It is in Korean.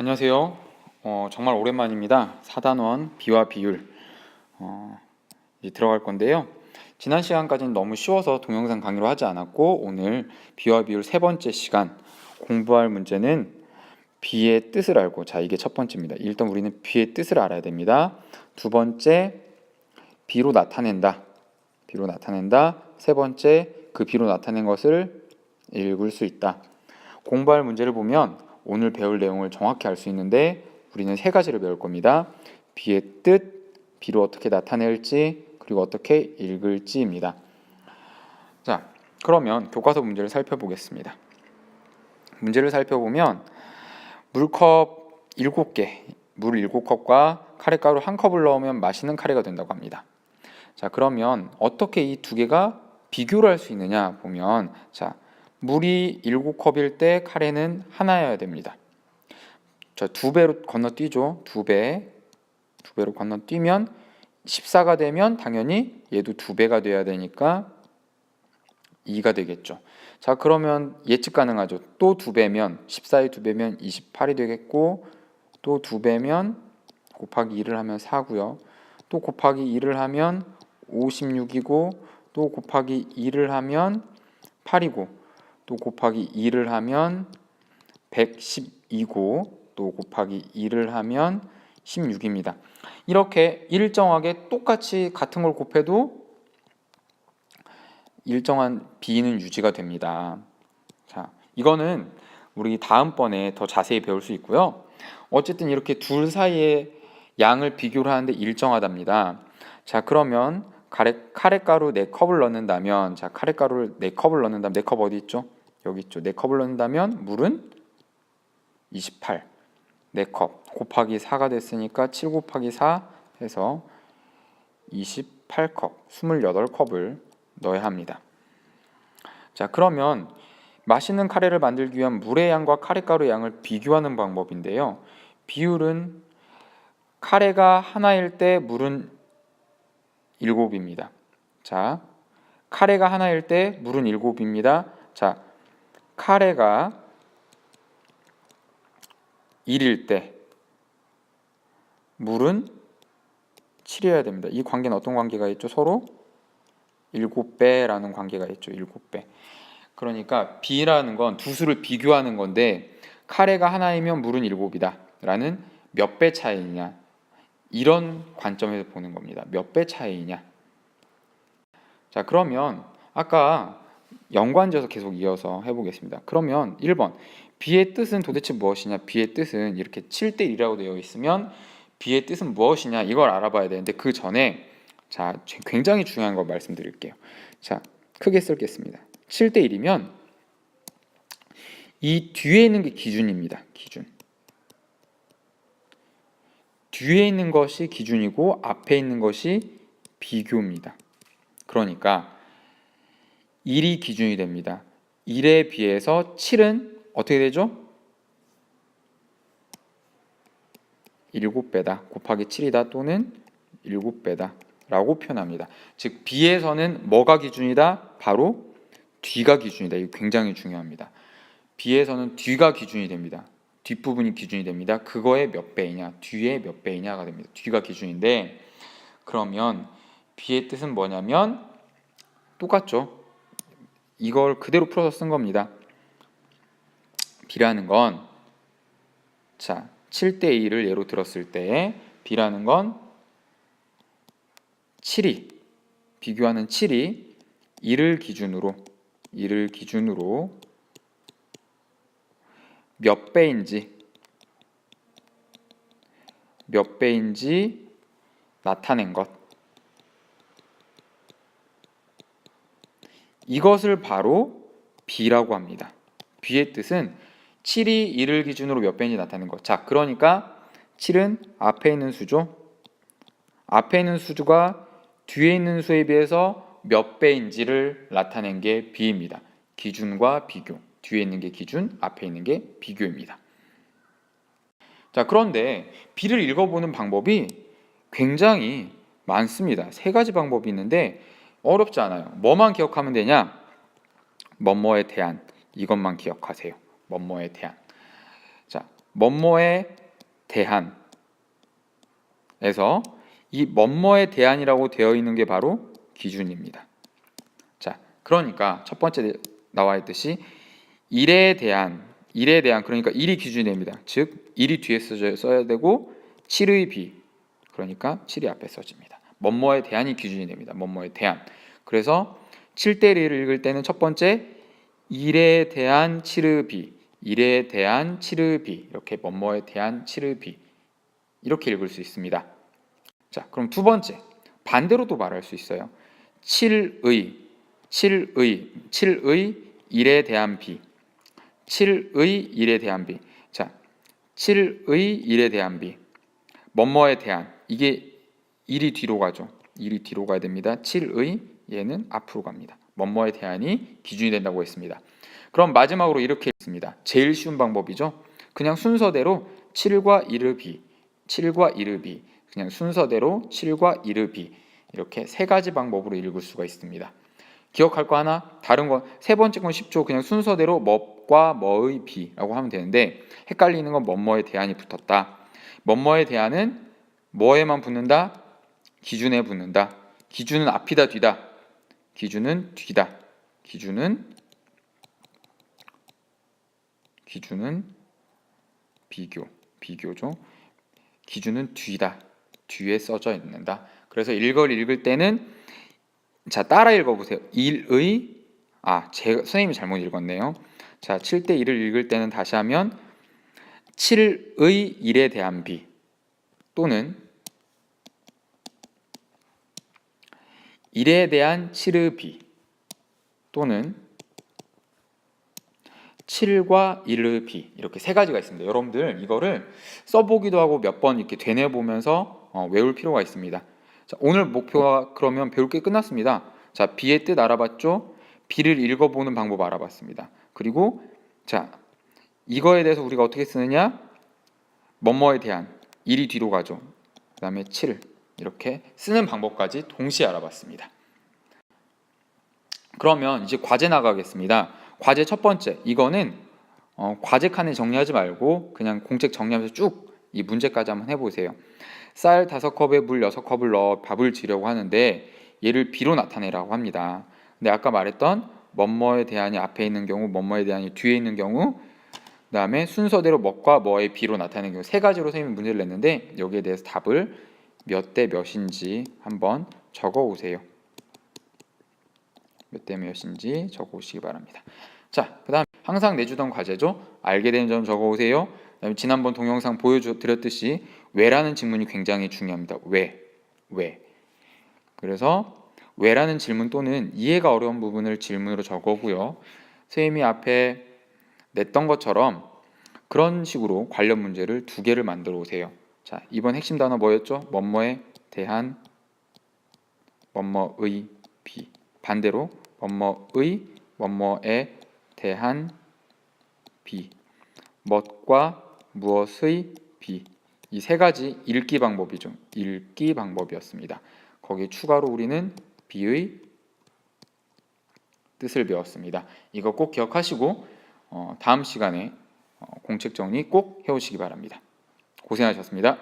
안녕하세요. 정말 오랜만입니다. 4단원 비와 비율 이제 들어갈 건데요. 지난 시간까지는 너무 쉬워서 동영상 강의로 하지 않았고 오늘 비와 비율 세 번째 시간 공부할 문제는 비의 뜻을 알고, 자 이게 첫 번째입니다. 일단 우리는 비의 뜻을 알아야 됩니다. 두 번째, 비로 나타낸다. 비로 나타낸다. 세 번째, 그 비로 나타낸 것을 읽을 수 있다. 공부할 문제를 보면 오늘 배울 내용을 정확히 알 수 있는데 우리는 세 가지를 배울 겁니다. 비의 뜻, 비로 어떻게 나타낼지, 그리고 어떻게 읽을지입니다. 자, 그러면 교과서 문제를 살펴보겠습니다. 문제를 살펴보면 물컵 7개, 물 7컵과 카레가루 1컵을 넣으면 맛있는 카레가 된다고 합니다. 자, 그러면 어떻게 이 두 개가 비교를 할 수 있느냐 보면, 자, 물이 7컵일 때 카레는 하나여야 됩니다. 자, 2배로 건너뛰죠. 2배로 건너뛰면 14가 되면 당연히 얘도 2배가 돼야 되니까 2가 되겠죠. 자, 그러면 예측 가능하죠. 또 2배면 14의 2배면 28이 되겠고, 또 2배면 곱하기 2를 하면 4고요. 또 곱하기 2를 하면 56이고, 또 곱하기 2를 하면 8이고, 또 곱하기 2를 하면 112고, 또 곱하기 2를 하면 16입니다. 이렇게 일정하게 똑같이 같은 걸 곱해도 일정한 비는 유지가 됩니다. 자, 이거는 우리 다음번에 더 자세히 배울 수 있고요. 어쨌든 이렇게 둘 사이의 양을 비교를 하는데 일정하답니다. 자, 그러면 카레가루 4컵을 넣는다면, 자, 카레가루를 4컵을 넣는다면, 4컵 어디 있죠? 여기 있죠. 4컵을 넣는다면 물은 28, 4컵 곱하기 4가 됐으니까 7 곱하기 4 해서 28컵, 28컵을 넣어야 합니다. 자, 그러면 맛있는 카레를 만들기 위한 물의 양과 카레가루의 양을 비교하는 방법인데요. 비율은 카레가 하나일 때 물은 7입니다. 자, 카레가 하나일 때 물은 7입니다. 자, 카레가 1일 때 물은 7이어야 됩니다. 이 관계는 어떤 관계가 있죠? 서로 7배라는 관계가 있죠. 7배. 그러니까 B라는 건 두 수를 비교하는 건데, 카레가 하나이면 물은 7이다 라는 몇 배 차이냐, 이런 관점에서 보는 겁니다. 몇 배 차이냐. 자, 그러면 아까 연관지어서 계속 이어서 해보겠습니다. 그러면 1번, B의 뜻은 도대체 무엇이냐. B의 뜻은 이렇게 7대 1이라고 되어 있으면 B의 뜻은 무엇이냐, 이걸 알아봐야 되는데, 그 전에 자, 굉장히 중요한 거 말씀드릴게요. 자, 크게 쓰겠습니다. 7대 1이면 이 뒤에 있는 게 기준입니다. 기준. 뒤에 있는 것이 기준이고 앞에 있는 것이 비교입니다. 그러니까 1이 기준이 됩니다. 1에 비해서 7은 어떻게 되죠? 7배다 곱하기 7이다 또는 7배다 라고 표현합니다. 즉 B에서는 뭐가 기준이다? 바로 뒤가 기준이다. 이거 굉장히 중요합니다. B에서는 뒤가 기준이 됩니다. 뒷부분이 기준이 됩니다. 그거의 몇 배이냐, 뒤의 몇 배이냐가 됩니다. 뒤가 기준인데, 그러면 B의 뜻은 뭐냐면 똑같죠. 이걸 그대로 풀어서 쓴 겁니다. B라는 건, 자, 7대 2를 예로 들었을 때 B라는 건 7이, 비교하는 7이 1을 기준으로 몇 배인지 나타낸 것, 이것을 바로 B라고 합니다. B의 뜻은 7이 1을 기준으로 몇 배인지 나타낸 것. 자, 그러니까 7은 앞에 있는 수죠. 앞에 있는 수가 뒤에 있는 수에 비해서 몇 배인지를 나타낸 게 B입니다. 기준과 비교. 뒤에 있는 게 기준, 앞에 있는 게 비교입니다. 자, 그런데 B를 읽어보는 방법이 굉장히 많습니다. 3가지 방법이 있는데 어렵지 않아요. 뭐만 기억하면 되냐? 뭐뭐에 대한, 이것만 기억하세요. 뭐뭐에 대한. 자, 뭐뭐에 대한에서 이 뭐뭐에 대한이라고 되어 있는 게 바로 기준입니다. 자, 그러니까 첫 번째 나와 있듯이 일에 대한 그러니까 일이 기준이 됩니다. 즉 일이 뒤에 써야 되고 7의 비 그러니까 7이 앞에 써집니다. 뭐뭐에 대한이 기준이 됩니다. 뭐뭐에 대한. 그래서 7대1을 읽을 때는 첫 번째 일에 대한 7의 비, 일에 대한 7의 비 이렇게 뭐뭐에 대한 7의 비 이렇게 읽을 수 있습니다. 자, 그럼 두 번째 반대로도 말할 수 있어요. 7의 일에 대한 비 7의 일에 대한 비. 자, 7의 일에 대한 비. 뭐뭐에 대한. 이게 일이 뒤로 가죠. 일이 뒤로 가야 됩니다. 7의 얘는 앞으로 갑니다. 뭐뭐에 대한이 기준이 된다고 했습니다. 그럼 마지막으로 이렇게 있습니다. 제일 쉬운 방법이죠. 그냥 순서대로 7과 1의 비, 7과 1의 비. 그냥 순서대로 7과 1의 비. 이렇게 세 가지 방법으로 읽을 수가 있습니다. 기억할 거 하나? 다른 거 세 번째 건 쉽죠. 그냥 순서대로 뭐과 뭐의 비라고 하면 되는데 헷갈리는 건 뭐뭐에 대한이 붙었다. 뭐뭐에 대한은 뭐에만 붙는다? 기준에 붙는다. 기준은 앞이다 뒤다. 기준은 뒤다. 기준은 비교죠. 기준은 뒤다. 뒤에 써져 있는다. 그래서 이걸 읽을 때는 자, 따라 읽어보세요. 선생님이 잘못 읽었네요. 자, 7대 1을 읽을 때는 다시 하면 7의 일에 대한 비 또는 일에 대한 7의 비 또는 7과 1의 비 이렇게 세 가지가 있습니다. 여러분들 이거를 써보기도 하고 몇 번 이렇게 되뇌보면서 외울 필요가 있습니다. 자, 오늘 목표가 그러면 배울 게 끝났습니다. 자, 비의 뜻 알아봤죠? 비를 읽어보는 방법 알아봤습니다. 그리고 자, 이거에 대해서 우리가 어떻게 쓰느냐? 뭐뭐에 대한 일이 뒤로 가죠. 그 다음에 7 이렇게 쓰는 방법까지 동시에 알아봤습니다. 그러면 이제 과제 나가겠습니다. 과제 첫 번째 이거는 과제 칸에 정리하지 말고 그냥 공책 정리하면서 쭉 이 문제까지 한번 해보세요. 쌀 5컵에 물 6컵을 넣어 밥을 지으려고 하는데 얘를 비로 나타내라고 합니다. 근데 아까 말했던 뭐뭐에 대한이 앞에 있는 경우, 뭐뭐에 대한이 뒤에 있는 경우, 그 다음에 순서대로 뭐과 뭐의 비로 나타내는 경우 세 가지로 선생님이 문제를 냈는데 여기에 대해서 답을 몇 대 몇인지 한번 적어 오세요. 몇 대 몇인지 적어 오시기 바랍니다. 자, 그 다음 항상 내주던 과제죠. 알게 된 점 적어 오세요. 그다음에 지난번 동영상 보여드렸듯이 왜라는 질문이 굉장히 중요합니다. 왜? 그래서 왜라는 질문 또는 이해가 어려운 부분을 질문으로 적어오고요. 선생님이 앞에 냈던 것처럼 그런 식으로 관련 문제를 2개를 만들어 오세요. 자, 이번 핵심 단어 뭐였죠? 뭐뭐에 대한, 뭐뭐의 비. 반대로 뭐뭐의, 뭐뭐에 대한 비. 뭣과 무엇의 비. 이 세 가지 읽기 방법이죠. 읽기 방법이었습니다. 거기에 추가로 우리는 비의 뜻을 배웠습니다. 이거 꼭 기억하시고 다음 시간에 공책 정리 꼭 해오시기 바랍니다. 고생하셨습니다.